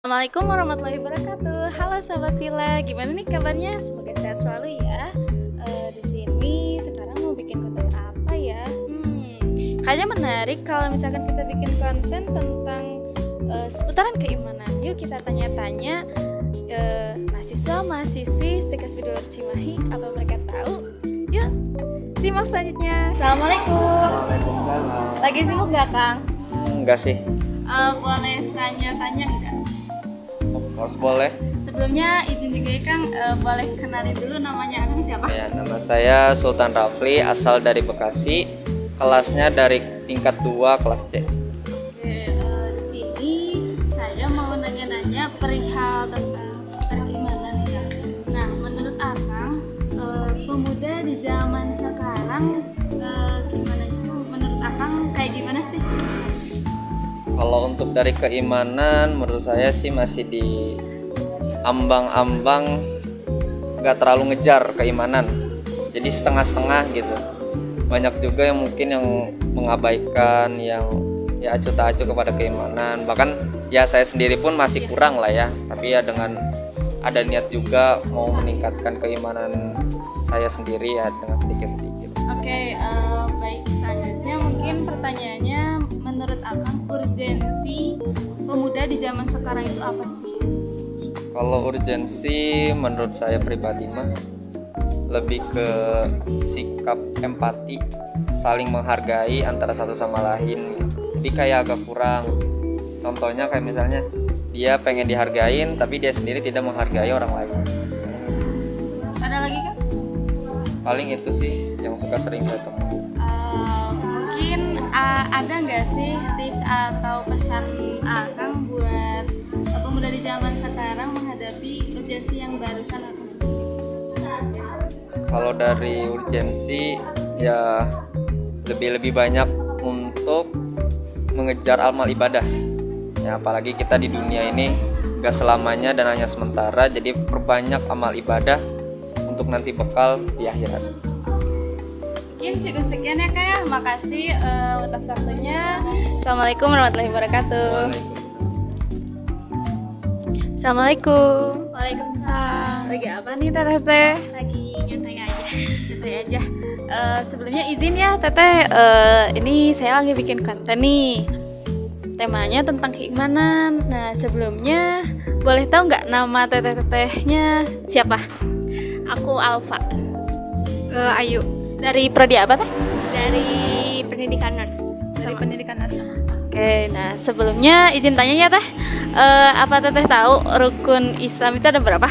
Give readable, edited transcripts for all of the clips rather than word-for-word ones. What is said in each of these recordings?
Assalamualaikum warahmatullahi wabarakatuh. Halo sahabat Villa, gimana nih kabarnya? Semoga sehat selalu ya. Di sini sekarang mau bikin konten apa ya? Kayaknya menarik kalau misalkan kita bikin konten tentang seputaran keimanan. Yuk kita tanya-tanya mahasiswa-mahasiswi Stekas Bidulur Cimahi, apa mereka tahu? Yuk simak selanjutnya. Assalamualaikum. Waalaikumsalam. Lagi sibuk gak Kang? Enggak sih. Boleh tanya-tanya enggak? Harus boleh. Sebelumnya izin juga ya Kang, boleh kenalin dulu namanya Akang siapa? Ya, nama saya Sultan Rafli, asal dari Bekasi. Kelasnya dari tingkat 2 kelas C. Oke, di sini saya mau nanya-nanya perihal tentang seputar keimanan nih Kang. Nah, menurut Akang, pemuda di zaman sekarang gimana? Menurut Akang kayak gimana sih? Kalau untuk dari keimanan, menurut saya sih masih di ambang-ambang, nggak terlalu ngejar keimanan. Jadi setengah-setengah gitu. Banyak juga yang mungkin yang mengabaikan, yang ya acuh tak acuh kepada keimanan. Bahkan ya saya sendiri pun masih kurang lah ya. Tapi ya dengan ada niat juga mau meningkatkan keimanan saya sendiri ya dengan sedikit-sedikit. Oke, baik, selanjutnya mungkin pertanyaannya, menurut Akang urgensi pemuda di zaman sekarang itu apa sih? Kalau urgensi menurut saya pribadi mah lebih ke sikap empati, saling menghargai antara satu sama lain. Jadi kayak agak kurang. Contohnya kayak misalnya dia pengen dihargain tapi dia sendiri tidak menghargai orang lain. Ada lagi kan? Paling itu sih yang sering saya temui. Mungkin ada nggak sih tips atau pesan Akang buat pemuda di zaman sekarang menghadapi urgensi yang barusan Akang sebutin? Kalau dari urgensi ya lebih banyak untuk mengejar amal ibadah. Ya apalagi kita di dunia ini gak selamanya dan hanya sementara, jadi perbanyak amal ibadah untuk nanti bekal di akhirat. Mungkin cukup sekian ya Kak ya. Makasih atas waktunya. Assalamualaikum warahmatullahi wabarakatuh. Assalamualaikum. Waalaikumsalam. Lagi apa nih Teteh? Lagi nyantai aja. Santai aja. Sebelumnya izin ya Teteh, ini saya lagi bikin konten nih. Temanya tentang keimanan. Nah sebelumnya boleh tahu nggak nama teteh-tetehnya siapa? Aku Alfa Ayu Dari prodi apa Teh? dari pendidikan nurse. dari pendidikan nasional. Oke, nah sebelumnya izin tanya ya Teh, apa Teteh tahu rukun Islam itu ada berapa?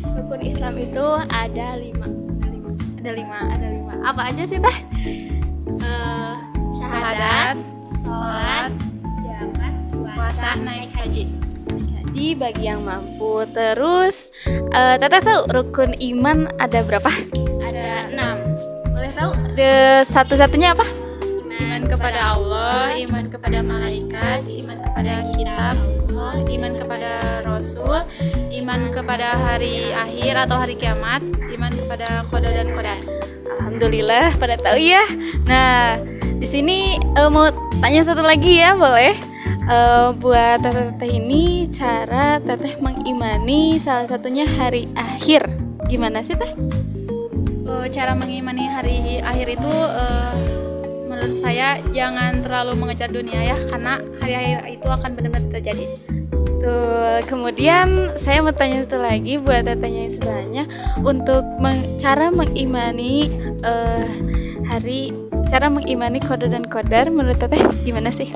Rukun Islam itu ada 5. Ada 5. Ada 5. Apa aja sih Teh? Syahadat, sholat, zakat, puasa, naik haji. Haji bagi yang mampu. Terus Teteh tahu rukun iman ada berapa? ada 6. Boleh tahu? Satu-satunya apa? Iman kepada Allah, iman kepada malaikat, iman kepada kitab, iman kepada rasul, iman kepada hari akhir atau hari kiamat, iman kepada qada dan qadar. Alhamdulillah pada tahu ya. Nah, di sini mau tanya satu lagi ya, boleh? Buat teteh ini cara teteh mengimani salah satunya hari akhir. Gimana sih Teh? Cara mengimani hari akhir itu menurut saya jangan terlalu mengejar dunia ya, karena hari akhir itu akan benar-benar terjadi. Tuh, kemudian saya mau tanya satu lagi buat tetehnya yang sebelahnya, untuk cara mengimani cara mengimani qada dan qadar menurut teteh gimana sih?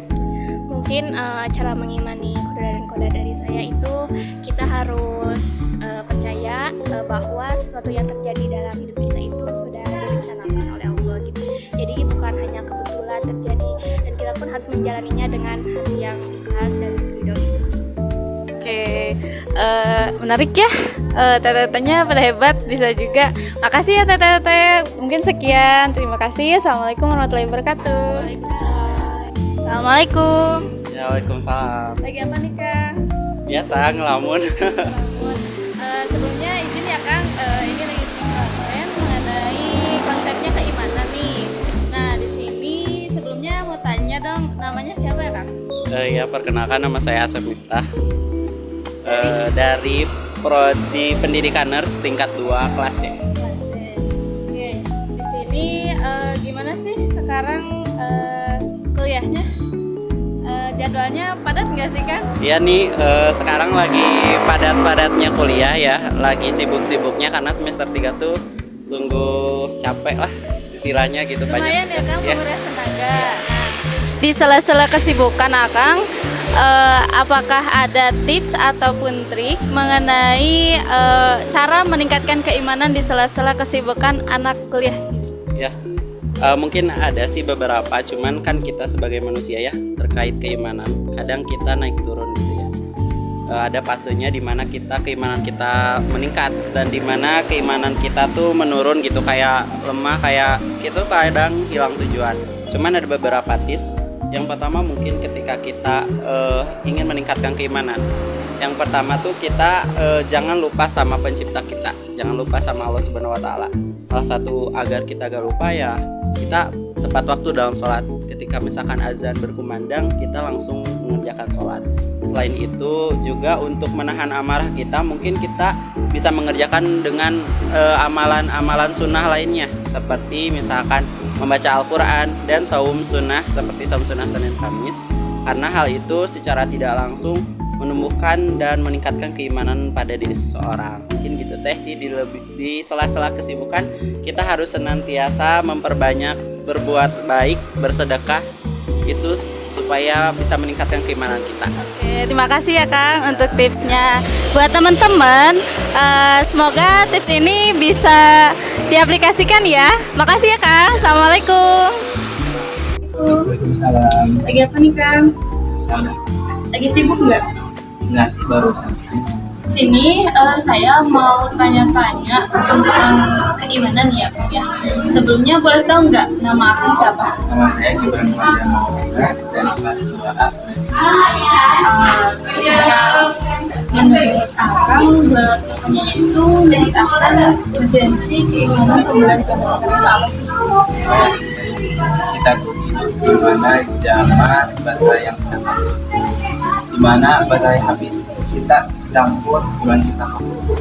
Mungkin cara mengimani qada dan qadar dari saya itu kita harus percaya bahwa sesuatu yang terjadi dalam hidup kita itu sudah direncanakan oleh Allah gitu. Jadi bukan hanya kebetulan terjadi, dan kita pun harus menjalaninya dengan hati yang ikhlas dan ridho gitu. Oke, menarik ya. Teteh-tetehnya pada hebat, bisa juga. Makasih ya teteh-teteh. Mungkin sekian. Terima kasih. Assalamualaikum warahmatullahi wabarakatuh. Assalamualaikum. Ya, waalaikumsalam. Lagi apa nih Kang? Biasa ngelamun. Sebelumnya izin ya Kang, ini lagi konten mengenai konsepnya keimanan nih. Nah di sini sebelumnya mau tanya dong, namanya siapa ya Kang? Ya, perkenalkan nama saya Asep Miftah. Dari Prodi Pendidikan Nurse tingkat 2 kelas C. Oke, di sini gimana sih sekarang kuliahnya? Jadwalnya padat nggak sih Kang? Iya nih, sekarang lagi padat-padatnya kuliah ya, lagi sibuk-sibuknya karena semester 3 tuh sungguh capek lah istilahnya gitu. Lumayan ya Kang, ya. menguras tenaga. Di sela-sela kesibukan Akang, apakah ada tips ataupun trik mengenai cara meningkatkan keimanan di sela-sela kesibukan anak kuliah? Ya, mungkin ada sih beberapa, cuman kan kita sebagai manusia ya terkait keimanan, kadang kita naik turun gitu ya. Ada fasenya dimana keimanan kita meningkat dan dimana keimanan kita tuh menurun gitu, kayak lemah, kayak gitu, kadang hilang tujuan. Cuman ada beberapa tips. Yang pertama mungkin ketika kita ingin meningkatkan keimanan, yang pertama tuh kita jangan lupa sama pencipta kita, jangan lupa sama Allah Subhanahu Wa Taala. Salah satu agar kita gak lupa ya kita tepat waktu dalam sholat. Ketika misalkan azan berkumandang, kita langsung mengerjakan sholat. Selain itu juga untuk menahan amarah kita, mungkin kita bisa mengerjakan dengan amalan-amalan sunnah lainnya, seperti misalkan membaca Al-Quran dan saum sunnah seperti saum sunnah Senin Kamis, karena hal itu secara tidak langsung menumbuhkan dan meningkatkan keimanan pada diri seseorang. Mungkin gitu teh sih, di sela-sela kesibukan kita harus senantiasa memperbanyak berbuat baik, bersedekah, itu supaya bisa meningkatkan keimanan kita. Oke, terima kasih ya Kang untuk tipsnya. Buat teman-teman, semoga tips ini bisa diaplikasikan ya. Makasih ya Kang. Assalamualaikum. Waalaikumsalam. Lagi apa nih Kang? Sana. Lagi sibuk nggak? Enggak sih, baru selesai. Sini saya mau tanya-tanya tentang keimanan ya Kang ya. Sebelumnya boleh tahu nggak nama Akang siapa? Nama saya Gibran Fajar dari kelas 2A. Menurut Akang, buat pertanyaannya itu menurut Akang urgensi keimanan pemuda di zaman sekarang itu apa sih? Kita tuh hidup di mana zaman baterai yang sedang habis. Di mana baterai habis, kita sedang pun iman kita mampu.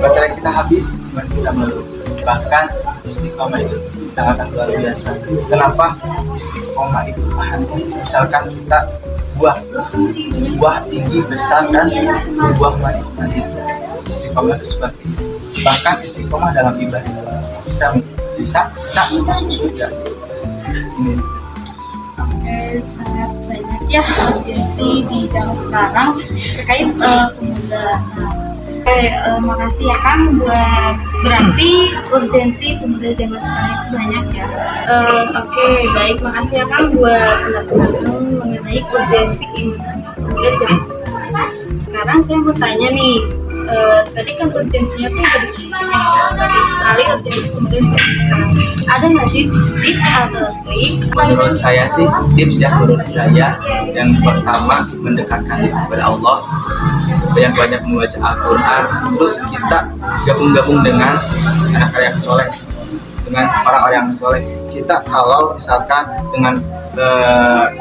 Baterai kita habis, iman kita melulu. Bahkan istiqomah itu sangat luar biasa. Kenapa istiqomah itu bahannya? Misalkan kita buah tinggi besar dan berbuah manis, nah itu istiqomah itu seperti itu. Bahkan istiqomah dalam ibadah bisa tak masuk surga. Ini. Oke, sangat banyak ya urgensi di zaman sekarang terkait pemuda. Oke, makasih ya Kang, buat berarti urgensi pemuda zaman sekarang itu banyak ya. Oke, baik, makasih ya Kang buat pendapat mengenai urgensi keimanan pemuda di zaman sekarang. Sekarang saya mau tanya nih, tadi kan urgensinya tuh udah disebutkan ya, banyak sekali urgensi pemuda di zaman sekarang. Ada nggak sih tips atau trik? Menurut saya sih tips ya, menurut saya yang pertama mendekatkan diri kepada Allah, banyak-banyak membaca Al-Quran, terus kita gabung-gabung dengan anak-anak yang soleh, dengan orang-orang yang soleh. Kita kalau misalkan dengan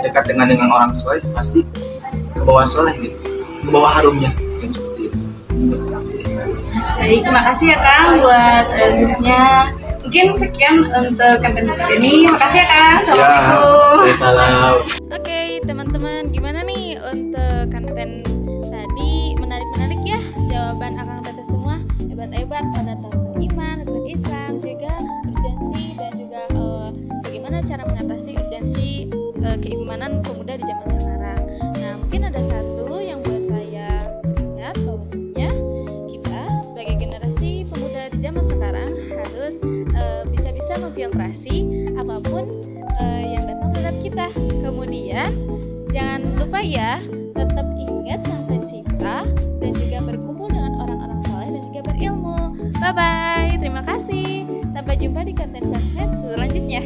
dekat dengan orang soleh, pasti ke bawah soleh gitu, ke bawah harumnya, yang seperti itu. Baik, terima kasih ya Kang buat tipsnya. Mungkin sekian untuk konten kali ini. Makasih ya Kang. Assalamualaikum. Salam. Oke teman-teman, gimana nih untuk konten tadi? Menarik ya jawaban Akang Tete semua. Hebat-hebat pada tentang iman, rukun Islam, juga urgensi dan juga bagaimana cara mengatasi urgensi keimanan pemuda di zaman sekarang. Nah, mungkin ada satu yang buat saya ingat bahwasanya kita sebagai generasi pemuda di zaman sekarang harus bisa-bisa memfiltrasi apapun yang datang terhadap kita. Kemudian jangan lupa ya, tetap ingat sang pencipta dan juga berkumpul dengan orang-orang soleh dan juga berilmu. Bye bye, terima kasih. Sampai jumpa di konten selanjutnya.